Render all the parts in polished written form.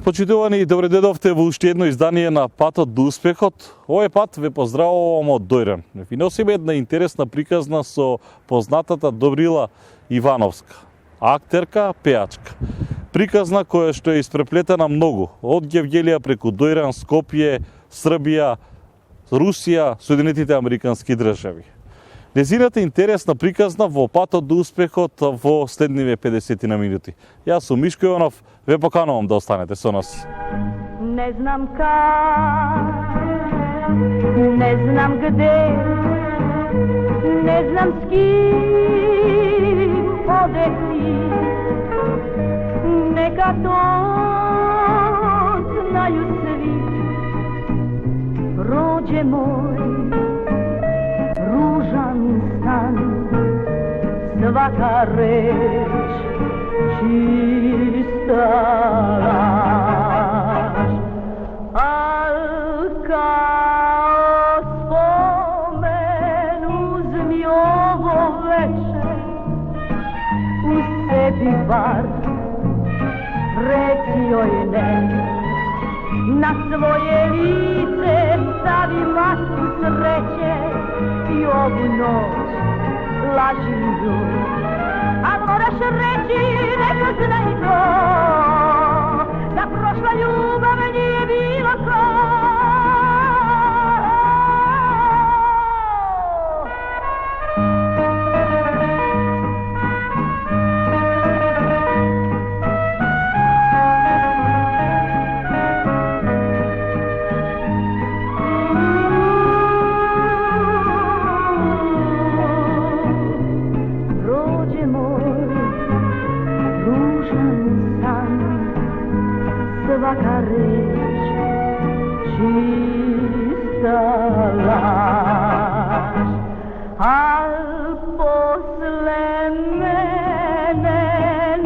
Почитувани, добре дојдовте во уште едно издание на Патот до успехот. Овој пат ве поздравувам од Дојран. Ви носиме една интересна приказна со познатата Добрила Ивановска, актерка, пеачка. Приказна која што е испреплетена многу, од Гевгелија преку Дојран, Скопје, Србија, Русија, Соединетите Американски држави. Незината интересна приказна во Патот до успехот во следниве 50 на минути. Јас сум Мишко Иванов, ве поканувам да останете со нас. Не знам как, не знам где, не знам с ким одех ти. Нека то знаю сви, роđe moj, ružan san, svaka reč čista laž. Al kao spomen uzmi ovo veče, u sebi bar reci joj ne. Na svoje lice stavi masku sreće i ovu noć laži nju. A moraš reći, neka zna i to, da prošla ljubav nije bilo ko. Svaka reč čista laž, al posle mene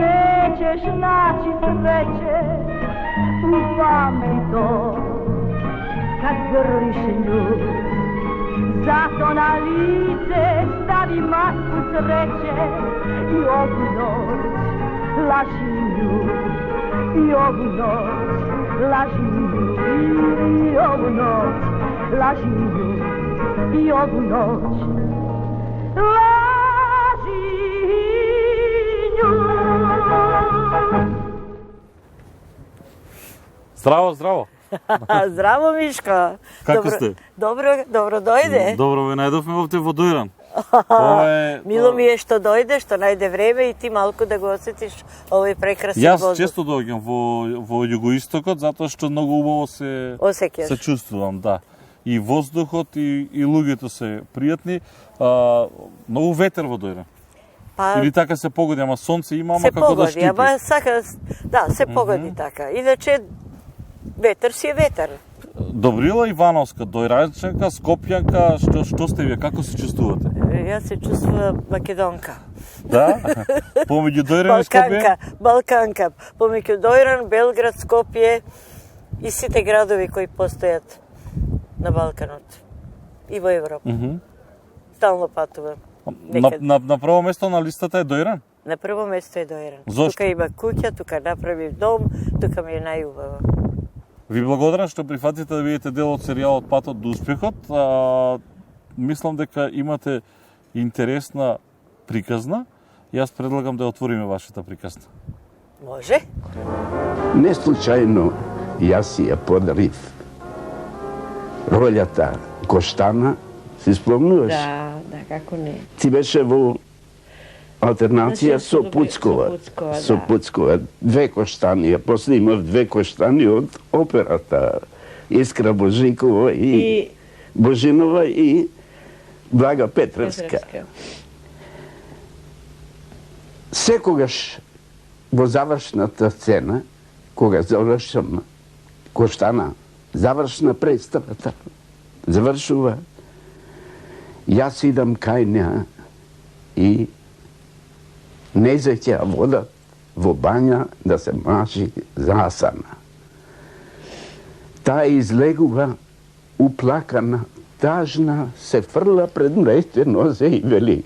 nećeš naći sreće. Upamti to kad grliš nju, zato na lice stavi masku sreće i ovu noć laži nju. I ovu noć laži nju, i ovu noć laži nju, i ovu noć laži nju. Здраво, здраво. Здраво, Мишко. Како сте? Добро дојде. Добро ве најдовме овде во Дојран. Мило ми е што дојде, што најде време и ти малку да го осетиш овој прекрасен воздух. Јас често доаѓам во југоистокот затоа што многу убаво се чувствувам, да. И воздухот и луѓето се пријатни. Многу ветер во Дојран. Или така се погоди, ама сонце има, ама како да штипи. Се погоди така. Иначе ветер си е ветер. Добрила Ивановска, дојранчанка, скопјанка, што сте вие, како се чувствувате? Јас се чувствувам македонка. Да? Помеѓу Дојран и Скопје? Балканка. Помеѓу Дојран, Белград, Скопје и сите градови кои постојат на Балканот и во Европа. Стално патувам. На прво место на листата е Дојран? На прво место е Дојран. Зошто? Тука има куќа, тука направив дом, тука ми е најубаво. Ви благодарам што прифатите да бидете дел од серијалот Патот до успехот. Мислам дека имате интересна приказна. Јас предлагам да отвориме вашата приказна. Може? Не случајно јас си ја подарив ролјата Коштана, си спомнуваш? Да, како не. Ти беше во алтернација со Пуцкова. Со Пуцкова. Две Коштани. После имав две Коштани од операта. Искра Божикова и Божинова и Блага Петревска. Секогаш во завршната сцена, кога завршам Коштана, завршна представата, завршува, јас идам кај неа и не заќа вода во бања да се мажи засана. Таа излегува уплакана, тажна, се фрла пред моите нозе и вели: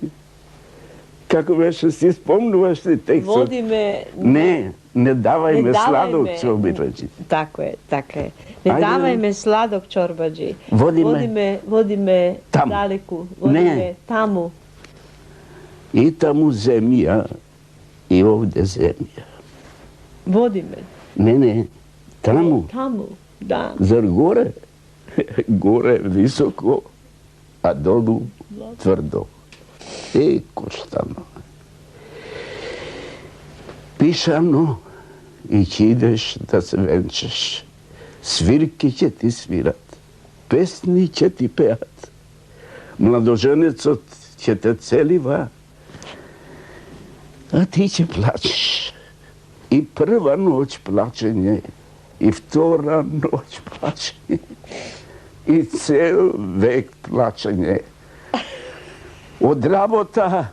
Како беше, си спомнуваш ли текстот? Води ме... Не, Не давајме Не давајме. сладок чорбаджи. Така е, така е. Не Ајде. давајме сладок чорбаджи. Водиме. Водиме Таму. далеку. Водиме Не. таму. И таму земја, и овде земја. Водиме. Не, таму. Таму, да. Зар горе? Горе високо, а долу тврдо. Коштано. Пишано и ќе идеш да се венчаш. Свирки ќе ти свират, песни ќе ти пеат. Младоженецот ќе те целива, а ти ќе плачеш. И прва ноќ плачење, и втора ноќ плачење, и цел век плачење. Од работа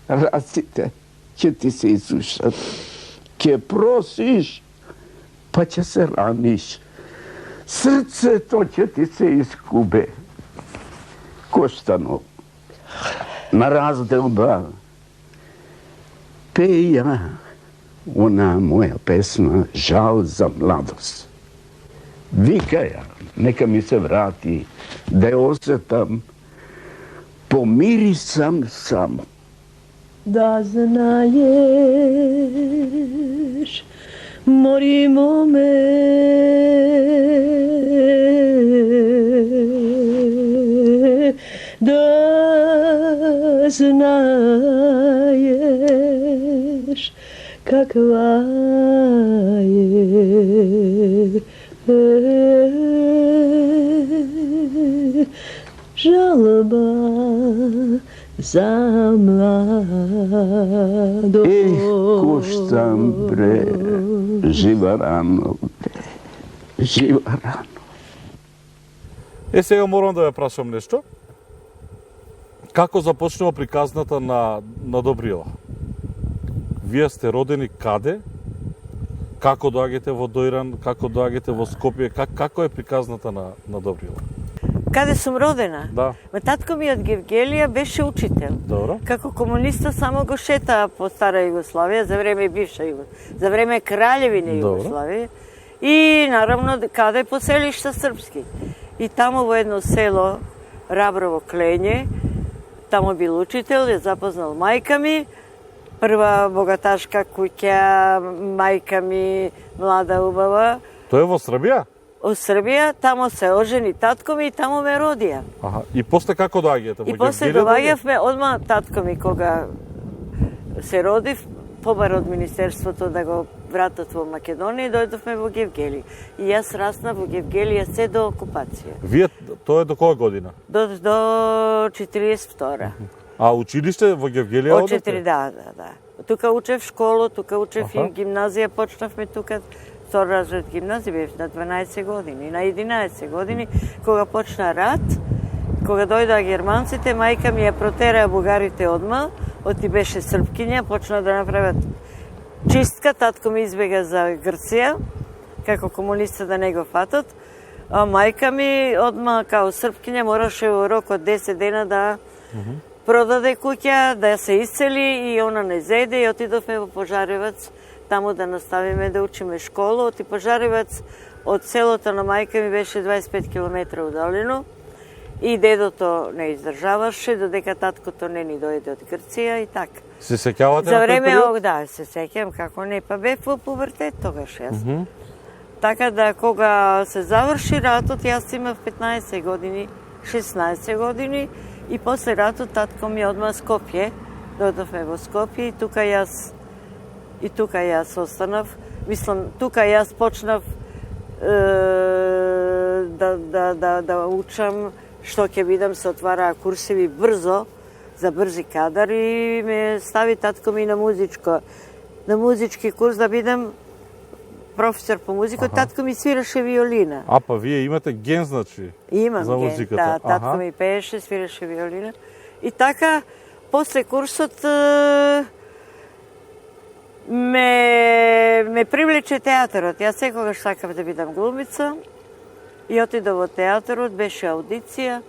раците ќе ти се изсушат. Ќе просиш, па ќе се раниш. Срцето ќе ти се искубе. Коштано. На разделба пеја она моја песна "Жал за младост". Вика ја, нека ми се врати, да ја осетам, помирисам само. Да знаеш, мори моме, да знаеш каква е жалба за младост. Коштам бре, жива рано, жива рано. Сега морам да ве прашам нешто. Како започнува приказната на Добрила? Вие сте родени каде? Како доаѓате во Дојран? Како доаѓате во Скопје? Како е приказната на Добрила? Каде сум родена? Да. Ма татко ми од Гевгелија беше учител. Добро. Како комуниста само го шета по стара Југославија, за време бивша Југославија, за време краљевина Добро. Југославија. И наравно каде по селишта српски. И таму во едно село Раброво Кленје, таму бил учител, ја запознал мајка ми, прва богаташка куќа, мајка ми, млада убава. Тоа е во Србија? Од Србија, тамо се ожени татко ми и тамо ме родија. Аха. И после како доаѓате? И после доаѓавме, одма татко ми кога се родив, побар од Министерството да го вратат во Македонија и дојдовме во Гевгелија. И јас раснав во Гевгелија се до окупација. Вие, тоа е до која година? До 42-ра. А училиште во Гевгелија Од одите? 4, да. Тука учев школу, тука учев и гимназија, почнавме тука. Втор разред гимназија бев на 12 години. На 11 години, кога почна рат, кога дојдоа германците, мајка ми ја протера бугарите одма, оти беше српкиња, почна да направат чистка, татко ми избега за Грција, како комуниста да не го фатат, а мајка ми одма као српкиња мораше во рок од 10 дена да продаде куќа, да се исцели и она не зеде и отидовме во Пожаревац, таму да наставиме да учиме школу. Оти Пожаревац од селото на мајка ми беше 25 км удалено и дедото не издржаваше, додека таткото не ни дојде од Грција и така. Се сеќавате За на тој време период? да, се сеќам како не, па бев во пубертет тогаш јас. Така да кога се заврши ратот, јас имав 15 години, 16 години и после ратот татко ми одма Скопје. Дојдовме во Скопје и тука јас останав. Мислам, тука јас почнав да учам што ќе бидам, се отвараа курсеви брзо за брзи кадар и ме стави татко ми на музички курс да бидам професор по музика. Татко ми свираше виолина. А, па вие имате ген, значи, Имам за ген, музиката. да, татко ми пееше, свираше виолина. И така, после курсот ме привлече театарот. Јас секогаш сакав да бидам глумица и отидов во театарот, беше аудиција.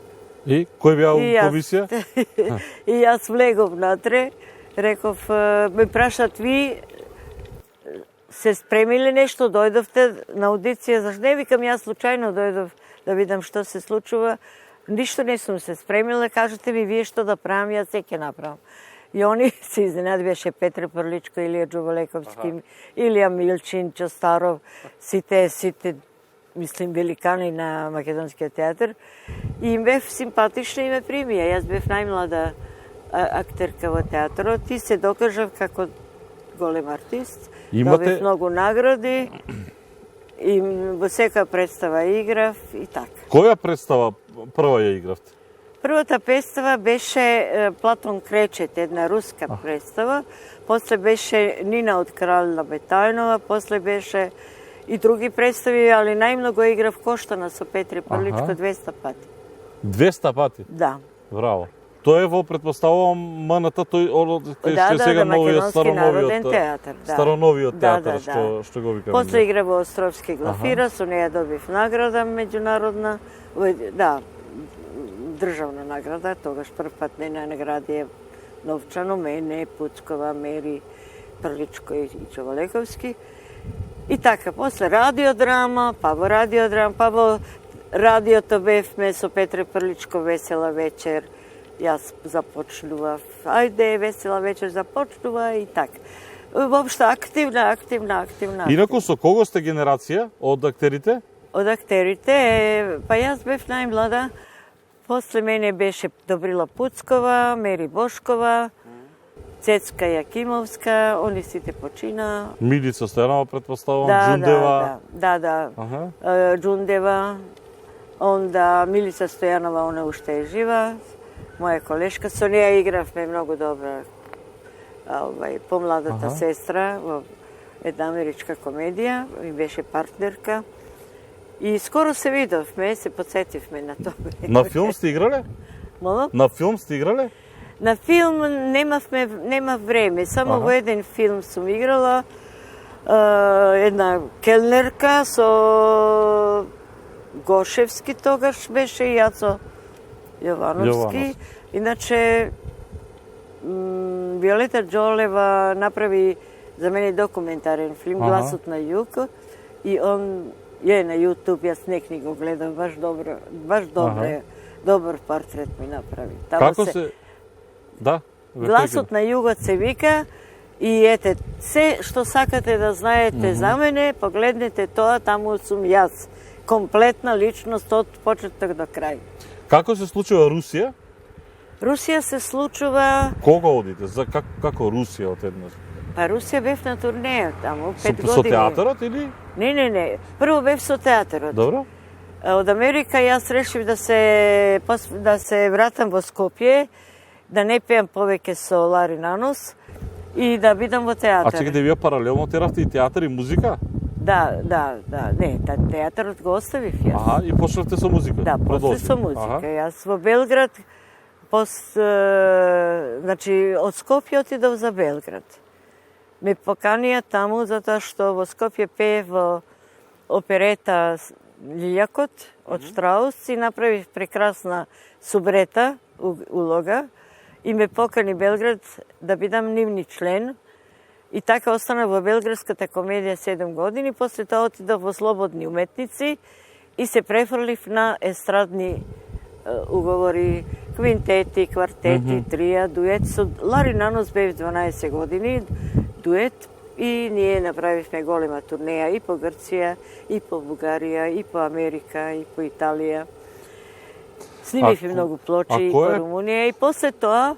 И кој беа комисија? И јас влегов натре, реков, ме прашат ви се спремиле нешто, дојдовте на аудиција, зашто не викам јас случајно дојдов да видам што се случува. Ништо не сум се спремила, кажете ми вие што да правам, јас се ќе направам. И они се изненади, беше Петре Прличко, Илија Джувалековски, Илија Милчин, Чостаров, сите, мислим, великани на Македонскиот театар. И им бев симпатична и ме примија. Јас бев најмлада актерка во театарот и се докажав како голем артист. Добив многу награди и во секоја представа играв и така. Која представа прва ја игравте? Првата представа беше Платон Кречет, една руска представа. После беше Нина од Крална Бетајнова, после беше и други представи, али најмногу играв Коштана со Петре Прличко 200 пати. 200 пати? Да. Браво. Тоа е во, предпоставувам, МНТ, тој што сега новиот Македонски театар. Староновиот театар, што го викаме. После игра во Островски Глафира, со неја добив награда меѓународна, да, државна награда, тогаш прв пат не награди новчано мене, Пуцкова, Мери, Прличко и Човалековски. И така, после радиодрама, па во радиодрама, па во радиото бевме со Петре Прличко Весела вечер. Јас започнував, ајде, Весела вечер започнува и така. Воопшто активна. Инаку со кого сте генерација од актерите? Од актерите, па јас бев најмлада. После мене беше Добрила Пуцкова, Мери Бошкова, Цецка Јакимовска, они сите почина. Милица Стојанова, предпоставувам, Џундева. Да. Џундева. Онда Милица Стојанова, она уште е жива. Моја колешка, со неја игравме многу добра помладата сестра во една америчка комедија, ми беше партнерка. И скоро се видовме, се подсетивме на тоа. На филм сте играле? Молам? На филм сте играле? На филм нема време, само во еден филм сум играла, една келнерка со Гошевски тогаш беше и Јацо Јовановски. Иначе, Виолета Џолева направи за мене документарен филм Гласот на југ и он е на YouTube, јас некни го гледам, баш добар портрет ми направи. Како се... Да? Гласот на југот се вика и ете, се што сакате да знаете за мене, погледнете тоа, таму сум јас. Комплетна личност од почеток до крај. Како се случува Русија? Русија се случува... Кога одите? Како Русија од еднаш? Па Русија бев на турнеја таму, 5 години. Со театарот или? Не. Прво бев со театарот. Добро. Од Америка јас решив да се вратам во Скопје, да не пеам повеќе со Лари Нанос и да бидам во театар. А чекайте, вие паралелно теравте и театар и музика? Да. Не, театарот го оставив јас. И почнавте со музика? Да, после со музика. Јас во Белград, значи, од Скопје отидов за Белград. Ме поканија таму затоа што во Скопје пее во оперета Лилјакот од Штраус и направив прекрасна субрета улога и ме покани Белград да бидам нивни член. И така остана во Белградската комедија 7 години, после тоа отидов во Слободни уметници и се префрлив на естрадни уговори, квинтети, квартети, трија, дует. Со Лари Нанос бев 12 години, дует, и ние направивме голема турнеја и по Грција, и по Бугарија, и по Америка, и по Италија. Снимивме многу плочи и по Румунија и после тоа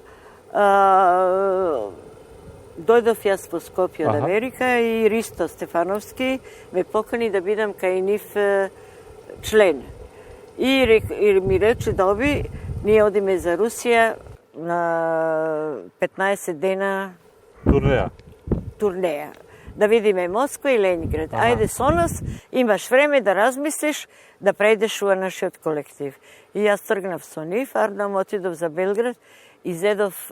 дојдов јас во Скопје од Америка и Ристо Стефановски ме покани да бидам кај нив член. И ми рече доби, ние одиме за Русија на 15 дена турнеја. Да видиме Москва и Ленинград. Ајде со нас, имаш време да размислиш, да прејдеш во нашиот колектив. И јас тргнав со нив, ардам отидов за Белград и зедов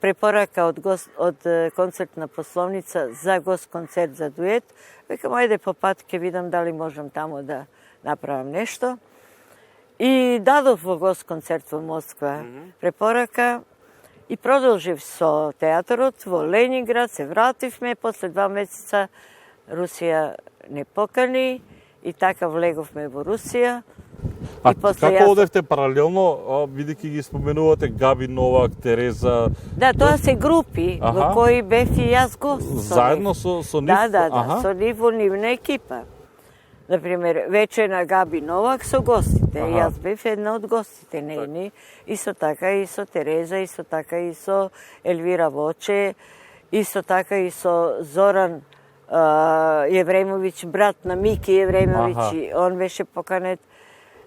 препорака од концертна пословница за гост-концерт за дует. Викам, ајде по пат ке видам дали можам таму да направам нешто. И дадов во гост-концерт во Москва препорака и продолжив со театарот во Ленинград, се вративме, после 2 месеца Rusija ne покани и така влеговме во Русија. А И после како јас- одевте паралелно, бидејќи ги споменувате Габи Новак, Тереза, Да, тоа се групи Аха. во кои бев и јас гост. со заедно нив. со нив? Да, Аха. со нив во нивна екипа. Например, вече на Габи Новак со гостите. Аха. Јас бев една од гостите нейни. Исто така и со Тереза, исто така и со Елвира Воче, исто така и со Зоран Јевремовиќ, брат на Мики Јевремовиќ, Аха. и он беше поканет.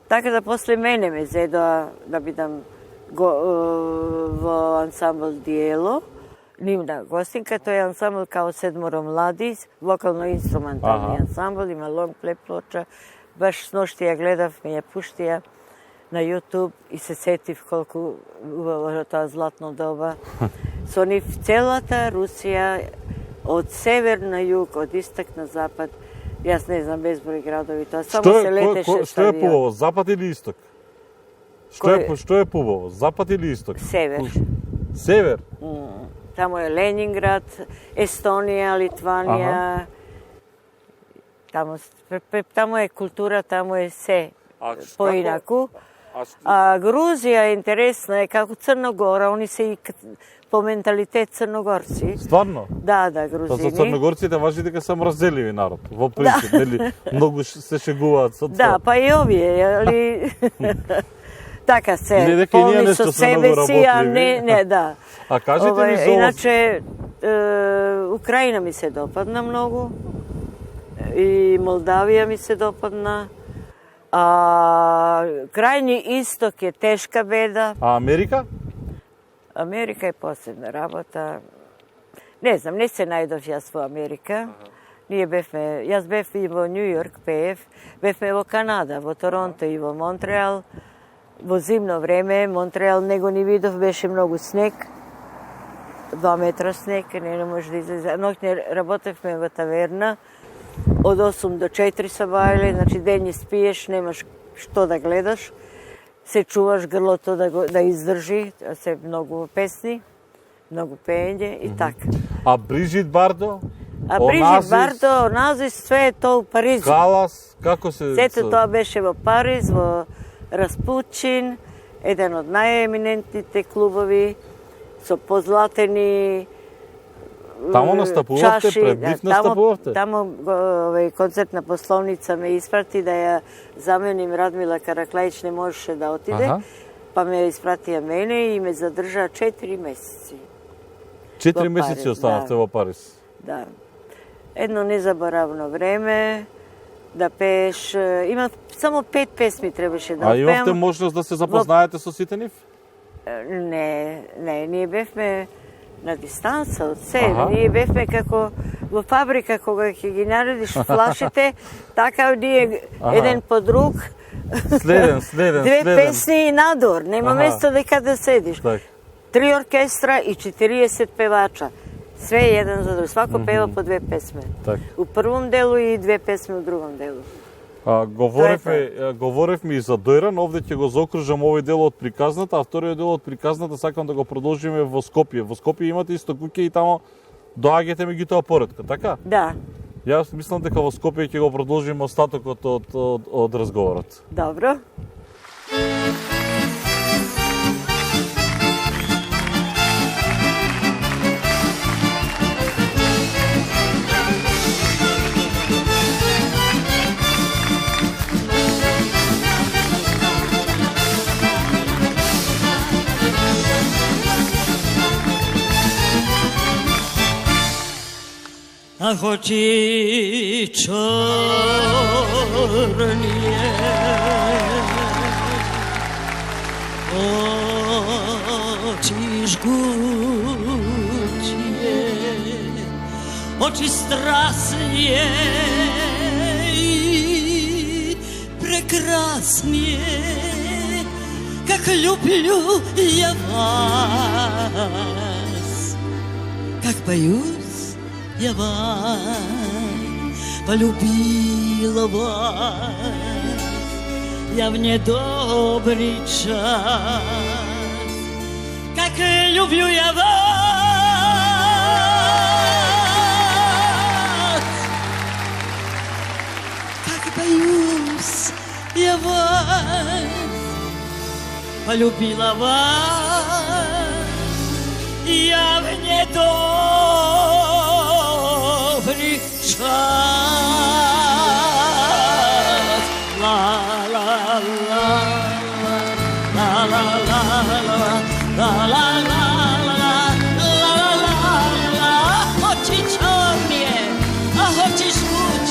Така да после мене ме зедоа да бидам во ансамбл Диело, нивна гостинка, тој е ансамбл као седморо млади, вокално-инструментални Аха. ансамбл, има лонг плей плоча. Баш сношти ја гледав, ме ја пуштија на YouTube и се сетив колку убаво тоа златно доба. Со нив целата Русија, од север на југ, од исток на запад, јас не знам безброј градови, тоа само се летеше Што е побаво, запад или исток? Што е побаво, запад или исток? Север. Север? Тамо е Ленинград, Естонија, Литванија. Тамо е култура, тамо е се поинаку. А Грузија е интересна, е како Црногора, они се и по менталитет црногорци. Стварно? Да, Па за грузини. црногорците важи дека се мразеливи народ, во принцип, нели? Многу се шегуваат со Да, тоа. па и овие, али така Или се, дека и ние полни нешто со сме себе многу си, а работливи. не, да. А кажете ми за ова... Иначе, Украина ми се допадна многу, и Молдавија ми се допадна, а крајни исток е тешка беда. А Америка? Америка е посебна работа. Не знам, не се најдов јас во Америка. Ние бевме, јас бев и во Нью Йорк, пеев, бевме во Канада, во Торонто и во Монтреал. Во зимно време, Монтреал него ни видов, беше многу снег. 2 метра снег, не може да излезе. Ноќне работевме во таверна, од 8 до 4 са бајле, значи ден спиеш, немаш што да гледаш. Се чуваш грлото да издржи, се многу песни, многу пеење и така. А Брижит Бардо? А Брижит Бардо, Оназис, све е тоа у Паризу. Калас, како се... Сето тоа беше во Париз, во Распучин, еден од најеминентните клубови, со позлатени Тамо настапувавте, чаши. пред нив настапувавте? Тамо концертна пословница ме испрати да ја заменим Радмила Караклајич, не можеше да отиде. Аха. Па ме испратија мене и ме задржаа 4 месеци. 4 во месеци Париз, останавте да. во Париз. Да. Едно незаборавно време, да пееш. Има само 5 песми требаше да А имавте отпеам. можност да се запознаете со сите нив? Не, ние бевме на дистанца од се. Аха. Ние бевме како во фабрика, кога ќе ги наредиш флашите, така ние Аха. еден по друг, Следен. две песни и надор, нема Аха. место дека да седиш. Так. 3 оркестра и 40 певача. Све еден за друг. Свако пева по 2 песме. Так. У првом делу и 2 песми у другом делу. Говоревме и за Дојран, овде ќе го заокружам овој дел од приказната, а вториот дел од приказната сакам да го продолжиме во Скопје. Во Скопје имате исто куќе и тамо доаѓате ми ги тоа поредка, така? Да, Јас мислам дека во Скопје ќе го продолжиме остатокот од разговорот. добро. Ах, очи чорнije, очи жгучие, очи страстнije и прекраснije, как люблю я вас, как боюсь я вас, полюбила вас я в недобрый час, как люблю я вас, боюсь я вас, полюбила вас я в недобрый час. Ла-ла-ла, ла-ла-ла-ла-ла-ла-ла-ла-ла-ла-ла, очи черные, а очи жгут.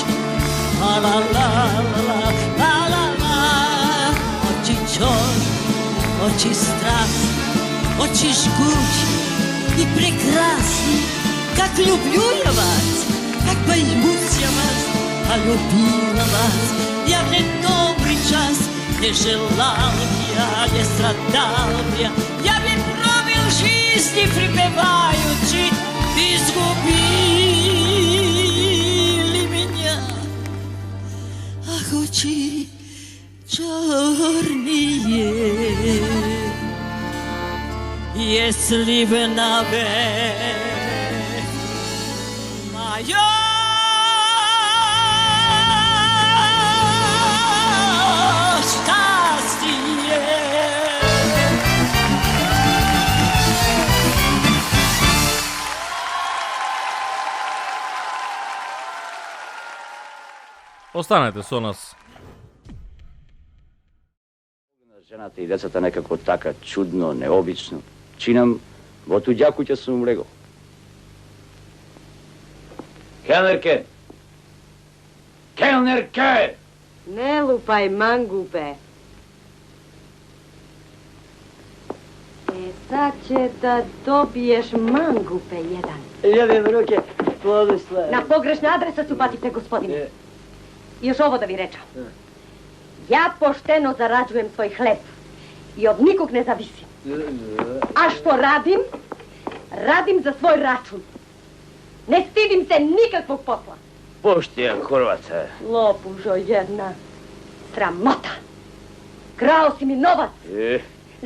Ла-ла-ла-ла-ла-ла-ла, очи черные, очи страстные, очи жгучие и прекрасные. Как люблю я вас, как боюсь я вас, а любила вас я в недобрый час. Не желал я, не страдал я бы пробил жизни припеваючи, изгубили меня. Ах, очи черные, если бы навек моё счастье. Останете со нас. Жената и децата некако така чудно, необично. Чинам, во туѓа куќа сум лего. Келнерке! Келнерке! Ne lupaj mangupe. Sad će da dobiješ mangupe jedan. Ljubim ruke, plodoslave. Na pogrešna adresa su patite, gospodine. I još ovo da vi rečam. Ja pošteno zarađujem svoj hleb i od nikog ne zavisim. A što radim? Radim za svoj račun. Ne stidim se nikakvog posla. Поштија Хорвата. Lopužo jedna. Sramota. Krao si mi novac.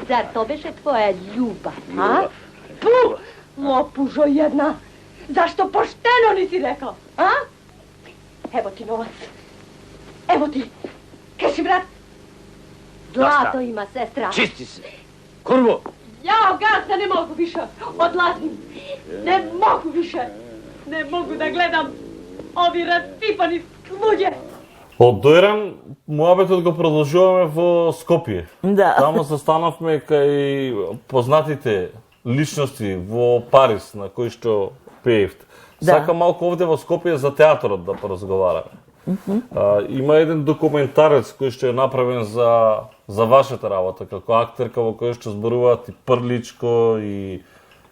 Zar to beše tvoja ljubav, a? Puh, lopužo jedna. Zašto pošteno nisi rekao, a? Evo ti novac. Evo ti. Kaži, brat. Zlato ima, sestra. Чисти се. Курво! Ja, gazda, ne mogu više. Odlazim. Ne mogu više. Ne mogu da gledam ovi rasipani sluđe. Од Дојран, муабетот го продолжуваме во Скопје. Да. Таму застанавме кај познатите личности во Париз, на кои што пеевте. Да. Сакам малку овде во Скопје за театарот да поразговараме. Има еден документарец кој што е направен за вашата работа, како актерка во кој што зборуваат и Прличко, и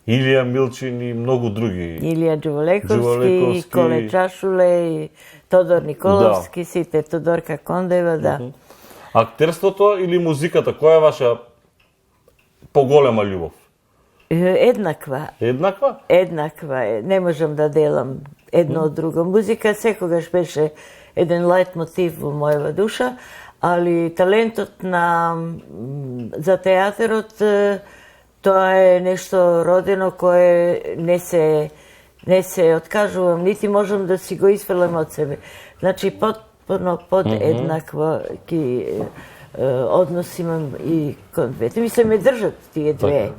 Илија Милчин и многу други. Илија Ѓуволековски, и Коле Чашуле, и Тодор Николовски, сите, Тодорка Кондева, да. Актерството или музиката, која е ваша поголема љубов? Еднаква. Еднаква? Еднаква е. Не можам да делам едно од друго. Музика секогаш беше еден лајт мотив во мојава душа, али талентот за театарот тоа е нешто родено кое не се откажувам, нити можам да си го изфрлам од себе. Значи, потpuno еднакви однос имам и кон двете. Ми се ме држат тие две.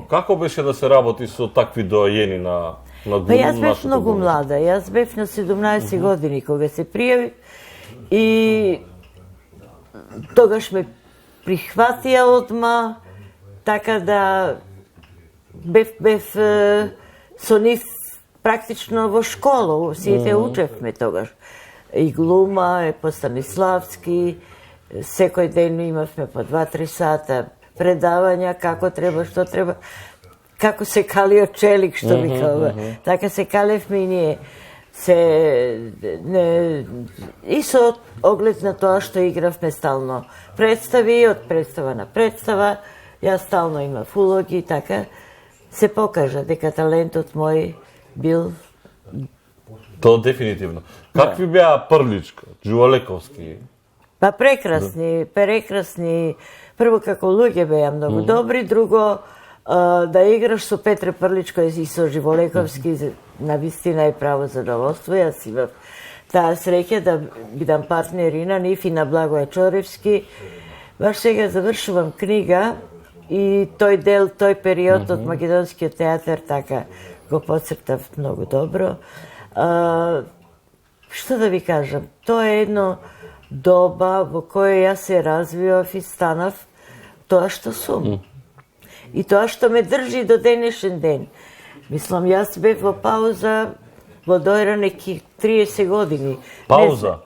Како беше да се работи со такви доајени на Па јас бев многу млада. Јас бев на 17 години кога се пријавив и тогаш ме прихватија одма, така да бев со нив практично во школа, сите учевме тогаш. И глума, и по Станиславски, секој ден имавме по 2-3 сата предавања, како треба, што треба, како се калио челик, што ми кажува. Така се калевме и ние. И со оглед на тоа што игравме стално представи, од представа на представа, јас стално имав улоги, така се покажа дека талентот мој бил... Тоа дефинитивно. Какви беа Прличко, Ѓуволековски? Па прекрасни. Прво како луѓе беа многу добри, друго да играш со Петре Прличко и со Ѓуволековски на вистина е право задоволство. Јас имав таа среќа да бидам партнери на нив и на Благој Чоревски. Баш сега завршувам книга и тој дел, тој период од македонскиот театар така го поцртав многу добро. Што да ви кажам, тоа е едно доба во која јас се развивав и станав тоа што сум. И тоа што ме држи до денешен ден. Мислам, јас бев во пауза во Дојра неки 30 години. Пауза?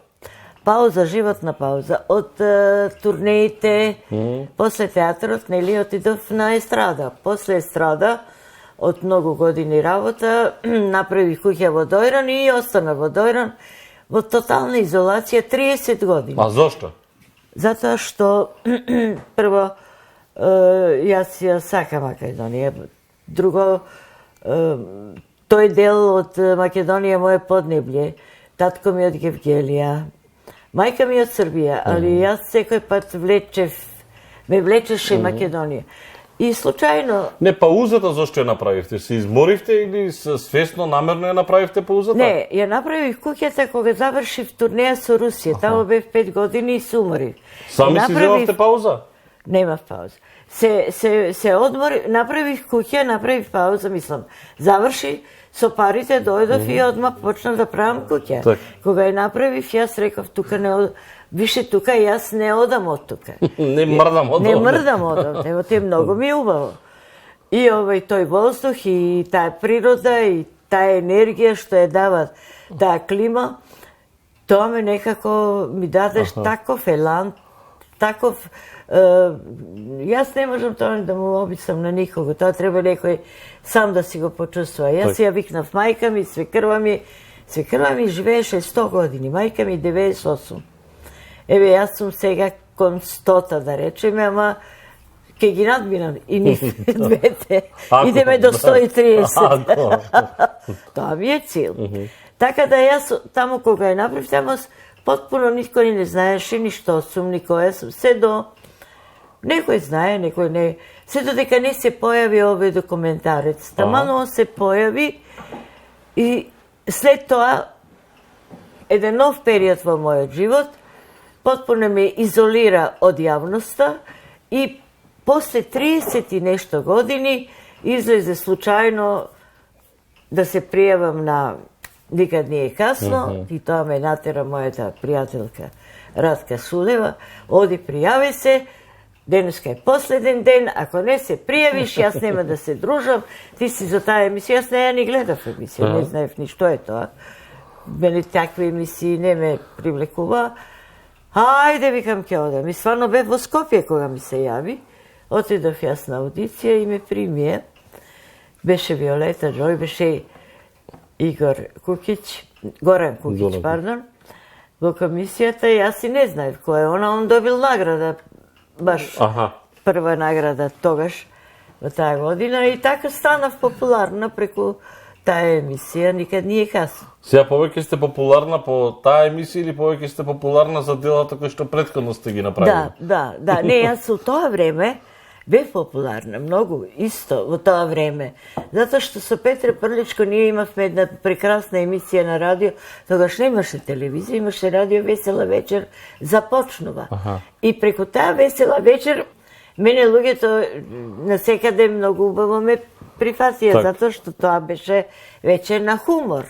Пауза, животна пауза. Од турнеите, после театрот, нели, отидов на естрада. После естрада, од многу години работа, направих куќа во Дојран и остана во Дојран во тотална изолација 30 години. А зошто? Затоа што, прво, јас ја сакам Македонија. Друго, тој дел од Македонија моје поднеблје. Татко ми од Гевгелија, мајка ми од Србија, али јас секој пат ме влечеше Македонија. И случајно... Не, паузата зошто ја направивте? Се изморивте или свесно, намерно ја направивте паузата? Не, ја направих куќата кога завршив турнеја со Русија. Тамо бев 5 години и се уморив. Сами си земавте пауза? Немав пауза. Се одмори, направих куќа, направих пауза, мислам. Заврши, со парите дојдов и одма почнав да правам куќа. Так. Кога ја направив, јас реков, тука не више тука јас не одам од тука. Не мрдам од Не овде. мрдам од овде, ево те многу ми е убаво. И тој воздух и таа природа и таа енергија што ја дава таа клима, тоа ме некако ми дадеш таков елан, таков... јас не можам тоа да му обисам на никого, тоа треба некој сам да си го почувствува. Јас ја викнав мајка ми, свекрва ми живееше 100 години, мајка ми 98. Еве, јас сум сега кон 100-та, да речеме, ама ке ги надминам и нив двете. Идеме до 130. Тоа ми е цел. Така да јас таму кога ја направив, таму потпуно никој не знаеше ни што сум, ни која сум. Се до... Некој знае, некој не... Се додека не се појави овој документарец. Тамано он се појави и след тоа еден нов период во мојот живот потпуно ме изолира од јавноста и после 30 и нешто години излезе случајно да се пријавам на Никад не е касно и тоа ме натера мојата пријателка Радка Сулева. Оди пријави се, денеска е последен ден, ако не се пријавиш, јас нема да се дружам, ти си за таа емисија, јас не ја ни гледав емисија, не знаев ни што е тоа. Мене такви емисии не ме привлекува. Ајде, викам, ќе одам. И стварно бев во Скопје кога ми се јави. Отидов јас на аудиција и ме примие. Беше Виолета Джој, беше Игор Кукиќ, Горан Кукиќ, пардон, во комисијата. Јас и не знаев кој е она, он добил награда, баш прва награда тогаш, во таа година. И така станав популарна преку таа емисија, Никад не е касно. Сега повеќе сте популарна по таа емисија или повеќе сте популарна за делата кои што претходно сте ги направили? Да. Не, јас во тоа време бев популарна, многу, исто во тоа време. Затоа што со Петре Прличко ние имавме една прекрасна емисија на радио, тогаш немаше телевизија, имаше радио Весела вечер, започнува. И преку таа Весела вечер, мене луѓето насекаде многу убаво ме прифатија, затоа што тоа беше вечер на хумор.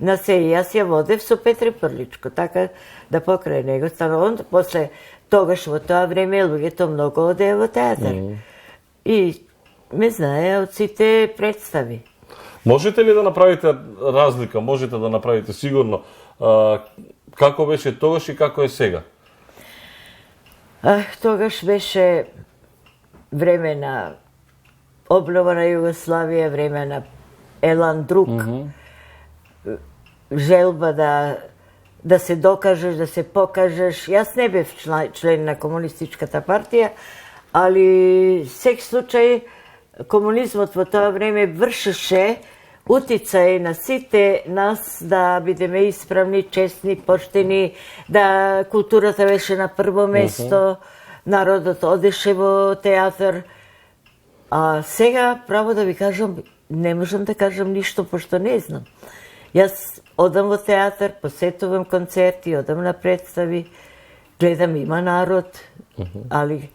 На се, јас ја водев со Петре Прличко, така да покрај него станува. После тогаш во тоа време луѓето многу одеа во театар. И ме знае од сите представи. Можете ли да направите разлика, можете да направите сигурно, како беше тогаш и како е сега? Тогаш беше време на обнова на Југославија, време на елан друг, желба да се докажеш, да се покажеш. Јас не бев член на Комунистичката партија, али сек случај комунизмот во тоа време вршеше утицај на сите нас да бидеме исправни, честни, поштени, да културата беше на прво место, народот одеше во театар. А сега, право да ви кажам, не можам да кажам ништо, пошто не знам. Jaz odam во театар, посетувам концерти, одам на представи, гледам има народ, али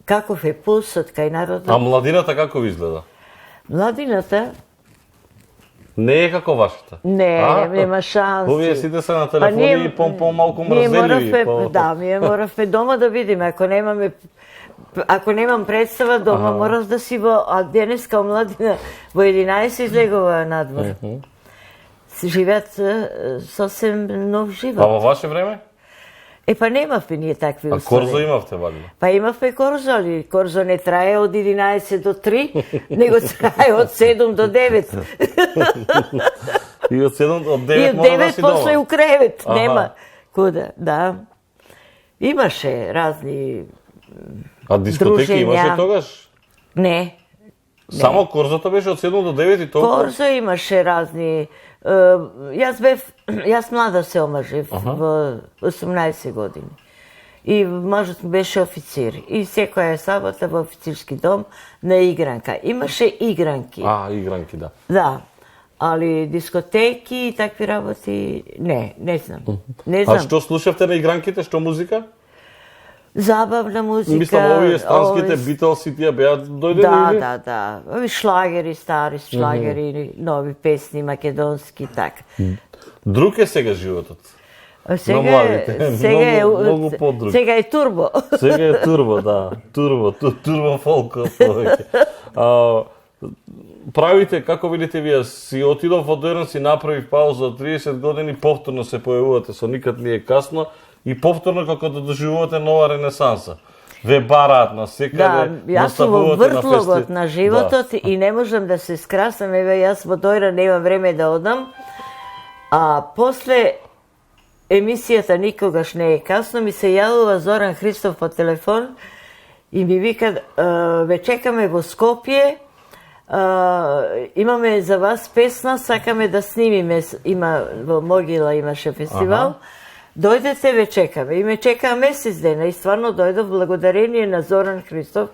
каков е пулсот кај народот? А младината како ви изгледа? Младината Не е како вашата. нема шанси. Овие сите се на телефони и по-малку мрзеливи. Ние моравме дома да видиме, ако немам представа дома, морав да си а денеска младина во 11 излегува надвор. Живеат сосем нов живот. А во ваше време? Па немавме ние такви А услови. корзо имавте, вали? Па имавме корзо, али корзо не трае од 11 до 3, него трае од 7 до 9. И од 7 од 9 И од мора да 9 си после дома. у кревет. Аха. Нема куда, да. Имаше разни А дискотеки дружења. имаше тогаш? Не. Само корзото беше од 7 до 9 и толку? Корзо имаше разни. Јас млада се омажив во 18 години. И мажот ми беше официр. И секоја сабота во официрски дом на игранка. Имаше игранки. Игранки, да. Да. Али дискотеки и такви работи, не знам. Не А знам. што слушавте на игранките? Што музика? Забавна музика. Мислам, овие странските Битлси тие беа дојдени Да, или? да. Ови шлагери, стари шлагери, нови песни, македонски, така. Друг е сега животот. Сега младите. Многу подруг. Сега е турбо. Сега е турбо, да. Турбо фолко повеќе. Правите, како видите вие, си отидов во Дојран, си направив пауза од 30 години, повторно се појавувате со Никад не е касно и повторно како да доживувате нова ренесанса. Ве бараат на секаде, Јас сум во наставувате на вртлогот на животот и не можам да се скрасам, еве јас во Дојран немам време да одам, а после емисијата Никогаш не е касно ми се јавува Зоран Христов по телефон и ми вика, ве чекаме во Скопје, имаме за вас песна, сакаме да снимиме, има во Могила имаше фестивал. Дојдете, ве чекаме. И ме чекаа месец дена и стварно дојдов благодарение на Зоран Христов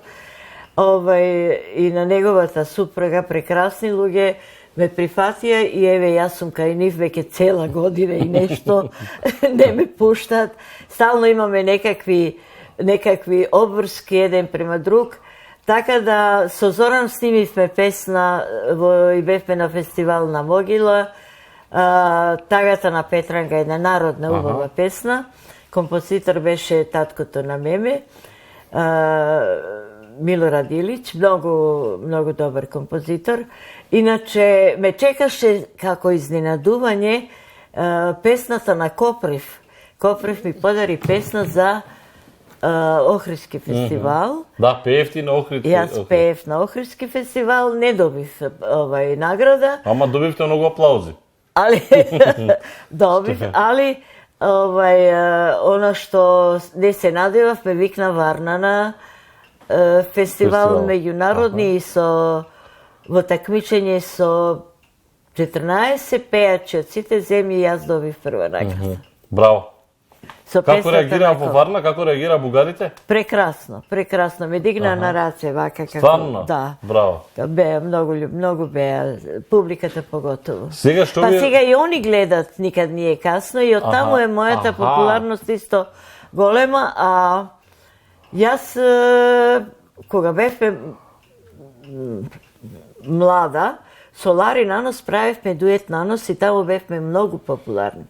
и на неговата супруга, прекрасни луѓе, ме прифатија и еве јас сум кај нив веќе цела година и нешто не ме пуштат. Стално имаме некакви обврски еден према друг. Така да со Зоран снимивме песна и бевме на фестивал на Могила. Тагата на Петранга, една народна убава песна. Композитор беше таткото на Меме, Милорад Илич, многу добар композитор. Иначе ме чекаше како изненадување песната на Коприв. Коприв ми подари песна за Охридски фестивал. Да, пеевти на Охридски. Јас пеев на Охридски фестивал, не добив награда. Ама добивте многу аплаузи. Али добив, али она што не се надевав, ме викна Варна на фестивал меѓународни и во такмичење со 14 пејачи од сите земји јас добив прва награда. Браво. Како песната реагира на во Варна, како реагира бугарите? Прекрасно, ме дигна на раце вака како. Стварно? Да. Браво. Беа многу беа, публиката поготово. Сега што Па ви сега и они гледат Никад не е касно и оттаму е мојата популарност исто голема, а јас кога бевме млада, со Лари Нанос правевме дует Нанос и таму бевме многу популарни.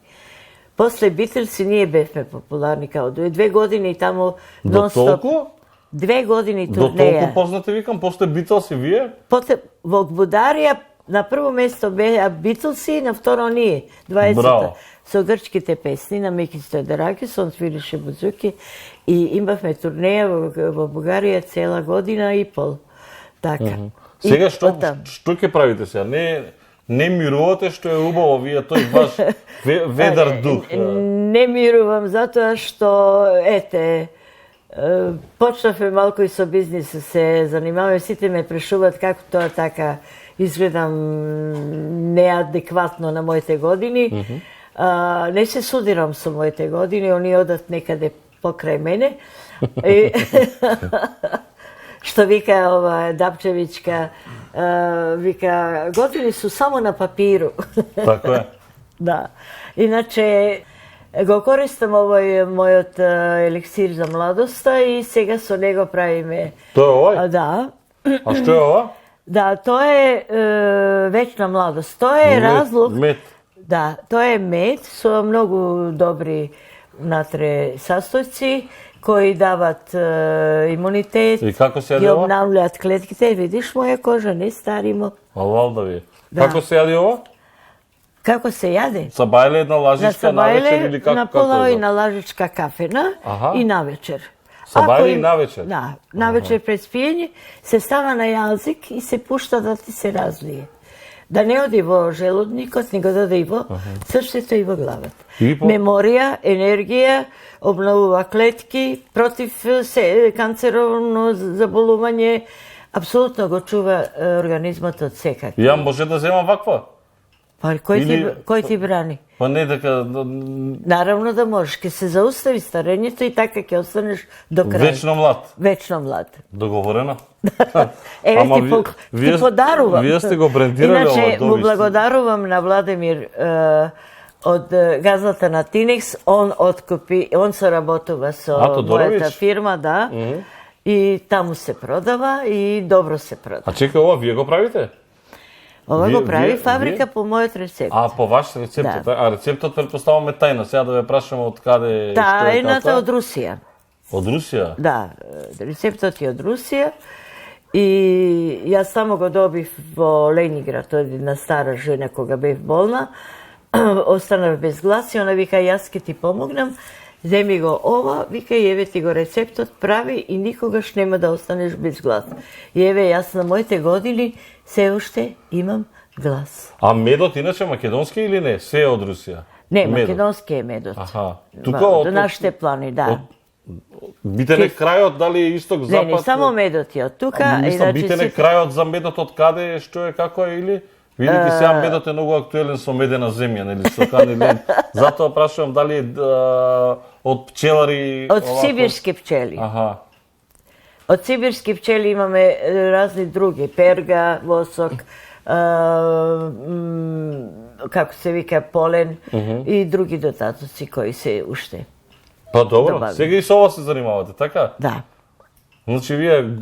После Битлси ние бевме популарни као дует. 2 години таму до толку? 2 години До турнеја. толку познати викам, после Битлси вие? Во Бударија на прво место беа Битлси, на второ ние, 20-та. Браво. Со грчките песни на Мики Стојдаракис, он свирише бузуки и имавме турнеја во Бугарија цела година и пол. Така. Сега што ќе правите сега? Не мирувате што е убаво вие тој ваш ведар дух. Не мирувам затоа што почнавме малку и со бизнис се занимаваме, сите ме прашуваат како тоа така изгледам неадекватно на моите години. Не се судирам со моите години, они одат некаде покрај мене. Што вика ова Дапчевичка, Vika, godini su samo na papiru. Tako je. Da. Inače, го користам овој мојот еликсир за младоста и сега со него правиме... Тоа е овој? Да. А што е ова? Да, тоа е вечна младост. Тоа е разлог... Мед. Да, тоа е мед со многу добри внатре састојци кои дават имунитет. И како се ги јаде ова? обнавлjaат клетките. Видиш, моја кожа не старимо. Валда ви. Да. Како се јаде ова? Како се јаде? Са бајле една лажичка на вечер или како? на половина лажичка кафена и навечер. Са Ако бајле и им- навечер? Да, навечер пред спиење се става на јазик и се пушта да ти се разлие. Да не оди во желудникот, него да оди во срцето и во главата. И по- Меморија, енергија, обновува клетки, против канцеровно заболување, апсолутно го чува организмот од секако. Ја може да земам ваква? Па кој ти брани? Па не дека Наравно да можеш, ќе се заустави старењето и така ќе останеш до крај. вечно млад. Вечно млад. Договорено? Еве Ама ти подарувам. Вие сте го брендирали ова Иначе, му добри. благодарувам на Владимир од газата на Тинекс. Он откупи, он соработува со Тодорович? мојата фирма, да. И таму се продава и добро се продава. А чекай, ова вие го правите? Ова вие- го прави вие- фабрика вие? по мојот рецепт. А, по ваш рецепт. Да. А рецептот предпоставаме тајна. Сега да ве прашаме од каде што е Тајната како? од Русија. Од Русија? Да, рецептот е од Русија и јас само го добив во Ленинград, од една стара жена кога бев болна. Останав без глас и она вика, јас ке ти помогнам, земи го ова, вика, и еве ти го рецептот, прави и никогаш нема да останеш без глас. И еве, јас на моите години се уште имам глас. А медот иначе македонски или не? Се е од Русија? Не, Медот. македонски е медот. Аха. Тука До од нашите плани, да. Битене крајот, дали е исток, запад? Не, само медот е од тука. Мислам, иначе битене сите- крајот за медот од каде е, што е, како е, или? Видите, сега медот е многу актуелен со медена земја, нели, со канилен. Затоа прашувам дали е од пчелари... Од овако? сибирски пчели. Аха. Од сибирски пчели имаме разни други, перга, восок, како се вика, полен и други дотатоци кои се уште. Па добро, Добавим. сега и со ова се занимавате, така? Да. Значи, вие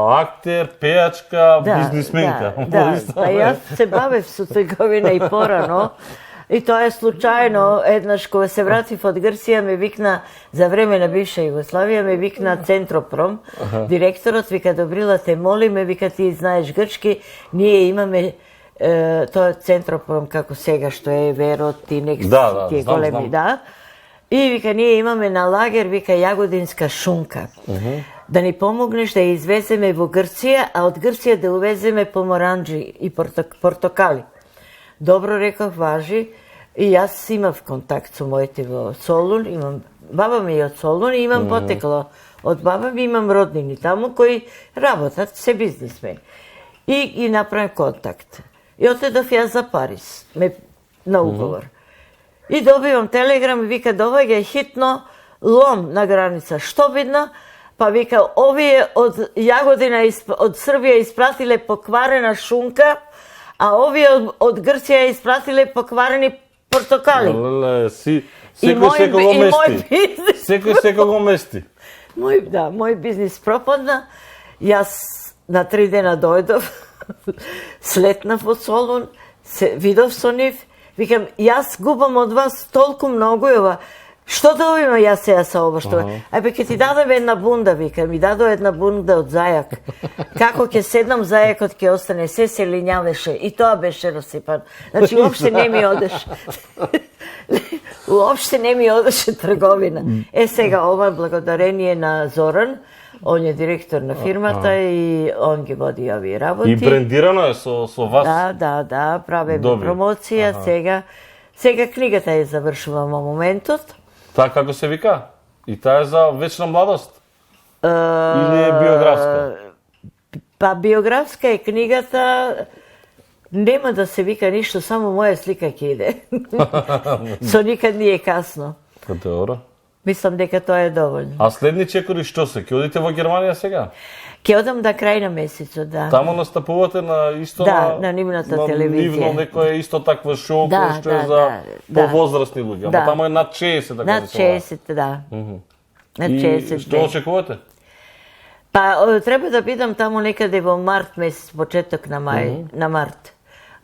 актер, пејачка, бизнисменка. Да, па јас се бавев со трговина и порано. И тоа е случајно, еднаш кога се вратив од Грција, ме викна, за време на бивша Југославија, ме викна Центропром. Директорот вика, Добрила, те молиме, вика, ти знаеш грчки, ние имаме тоа е Центропром како сега што е Верот, Тинекс, Да, тие знам, големи, знам. да. И вика, ние имаме на лагер, вика, јагодинска шунка. Да ни помогнеш да ја извеземе во Грција, а од Грција да увеземе поморанџи и портокали. Добро реков, важи. И јас имав контакт со моите во Солун, имам баба ми е од Солун и имам потекло од баба ми, имам роднини таму кои работат, се бизнисмени. И направим контакт. И отидов јас за Париз, на уговор. И добивам телеграм и вика, доваѓа хитно лом на граница. Што видно? Па вика, овие од Јагодина, од Србија испратиле покварена шунка, а овие од Грција испратиле покварени портокали. Леле, И секој секој го мој мести. бизнис, Секој го мести. мој бизнис пропадна. Јас на 3 дена дојдов, слетнав од Солун, се видов со нив, викам, јас губам од вас толку многу и ова, што да има јас сега со ова што? Ајбе, ќе ти дадам една бунда, викам, ми дадо една бунда од зајак. Како ќе седнам, зајакот ќе остане, се лињавеше и тоа беше расипан. Значи, уопште не ми одеше. Уопште не ми одеше трговина. Сега ова благодарение на Зоран, он е директор на фирмата и он ги води овие работи. И брендирано е со вас. Да, правиме Добри. промоција, сега книгата ја завршувам во моментот. Таа како се вика? И таа е за вечна младост? Или е биографска? Па биографска е книгата, нема да се вика ништо, само моја слика ќе иде. Со никад не е касно. Добро. Мислам дека тоа е доволно. А следни чекори што се? Ќе одите во Германија сега? Ќе одам до крај на месецот, да. Таму настапувате на исто Да, на нивната телевизија. Нивно некое исто такво шоу Да, кој што е да, за да. повозрастни луѓе. Да. Ама таму е над 60, така Над да се ваа. 60, да. Над И 60. што очекувате? Па треба да бидам таму некаде во март месец, почеток на мај, на март.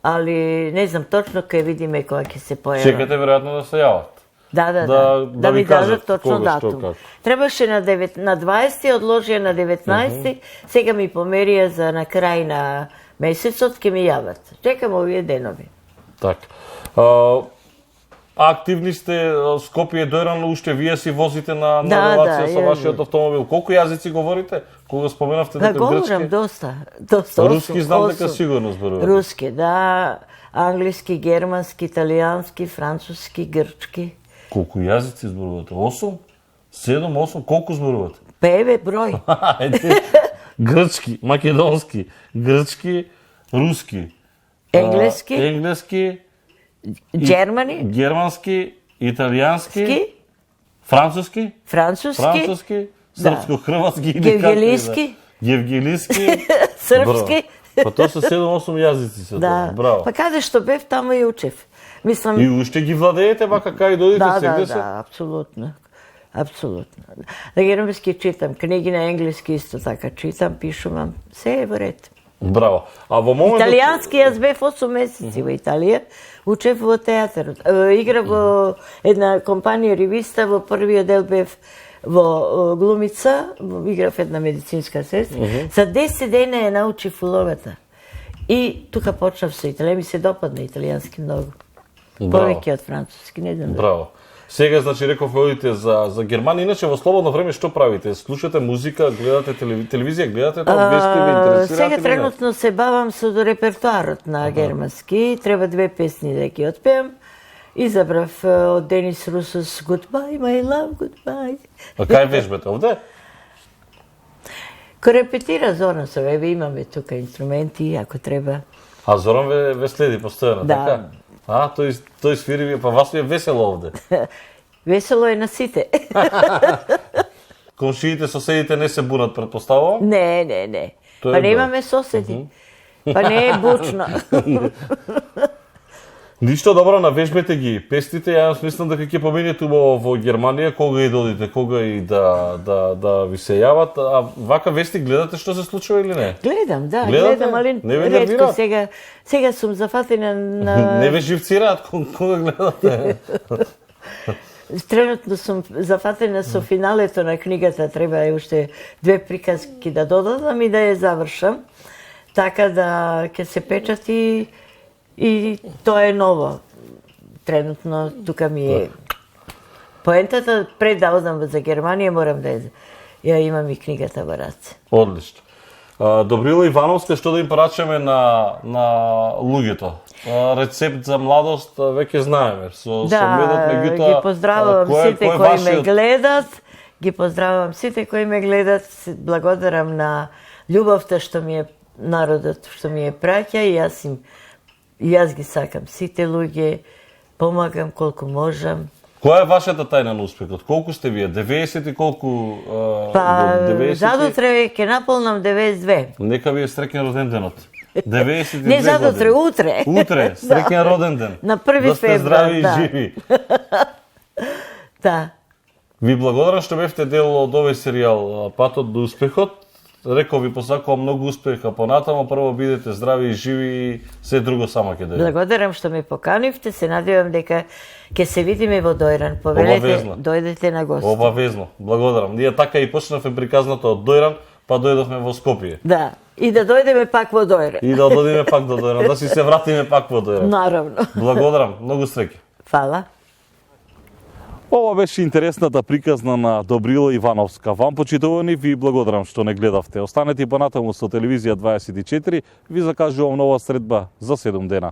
Али не знам точно кај видиме кога ќе се појави. Чекате веројатно да се јават. Да ви ми дадат кажат точно кога, што, датум. како. Требаше на 20, одложија на 19, сега ми померија за на крај на месецот ќе ми јават. Чекам овие денови. Така. Активни сте, Скопје дојрано уште вие си возите на релација со вашиот автомобил. Колку јазици говорите? Кога споменавте дека Говорам грчки? доста. Руски знам дека осум. сигурно зборувате. Руски, да. Англиски, германски, италијански, француски, грчки. Колку јазици зборувате? 8? 7, 8? Колку зборувате? Певе број. Грчки, македонски, грчки, руски, Енглески, енглески, Германи, германски, италијански, ски, француски, француски, српско-хрватски или Гевгелиски. Гевгелиски, српски. Па тоа се 7-8 јазици се тоа. Браво. Па каде што бев, таму и учев. Мислам, И уште ги владеете вака кај дојдете сегде се? да, апсолутно. Апсолутно. На германски читам, книги на енглески исто така читам, пишувам, се е во ред. Браво. А во моментот Италијански јас бев 8 месеци во Италија, учев во театарот. Игра во една компанија ревиста, во првиот дел бев во глумица, играв една медицинска сестра. За 10 дена ја научив улогата. И тука почнав со италијански, ми се допадна италијански многу. Повеќе од француски, не знам. Браво. Сега, значи, реков, одите за Германија. Иначе, во слободно време, што правите? Слушате музика, гледате телевизија, гледате тоа, вести ви интересираат? Сега тренутно се бавам со репертоарот на германски. Треба 2 песни да ги отпеам. Изабрав од Денис Русос Goodbye, my love, goodbye. А кај вежбате? Овде? Ко репетира Зоран со еве имаме тука инструменти, ако треба. А Зоран ве следи постојано, Да. така? А, тој свири ви, па вас ви е весело овде. Весело е на сите. Комшиите, соседите не се бунат, предпоставувам? Не. Тоа е Па добро. немаме соседи. Па не е бучно. Ништо добро, навежбете ги пестите. Јас мислам дека ќе поминете убаво во Германија, кога и додите, кога и да ви се јават. А вака вести гледате што се случува или не? Гледам, да, Гледате? гледам, али Не ве ретко нервира? сега сум зафатена на... Не ве живцираат кога гледате? Тренутно сум зафатена со финалето на книгата, треба уште 2 приказки да додадам и да ја завршам. Така да ќе се печати и тоа е ново. Тренутно тука ми е поентата, пред да одам за Германија морам да ја имам и книгата во раце. Одлично. Добрила Ивановска, што да им порачаме на луѓето? Рецепт за младост веќе знаеме. Со медот, меѓутоа, ги поздравувам сите кој е кои ме вашиот- гледат. Ги поздравувам сите кои ме гледат. Благодарам на љубовта што ми е народот, што ми е праќа и јас ги сакам сите луѓе. Помагам колку можам. Која е вашата тајна на успехот? Колку сте вие? 90 и колку? Па, до 90? задутре ќе наполнам 92. Нека ви е среќен роден денот. 92 Не задутре, години. утре. Утре, среќен роден ден. На 1 Да сте февруар, здрави да. и живи. Да. Ви благодарам што бевте дел од овој серијал Патот до успехот. Реков ви посакувам многу успеха понатамо. Прво бидете здрави и живи и се друго само ќе дојде. Благодарам што ме поканивте. Се надевам дека ќе се видиме во Дојран. Повелете, Обавезно. дојдете на гости. Обавезно. Благодарам. Ние така и почнавме приказната од Дојран, па дојдовме во Скопје. Да. И да дојдеме пак во Дојран. И да одидеме пак до Дојран, да си се вратиме пак во Дојран. Наравно. Благодарам, многу среќа. Фала. Ова беше интересната приказна на Добрила Ивановска. Вам, почитувани, ви благодарам што не гледавте. Останете понатаму со Телевизија 24. Ви закажувам нова средба за 7 дена.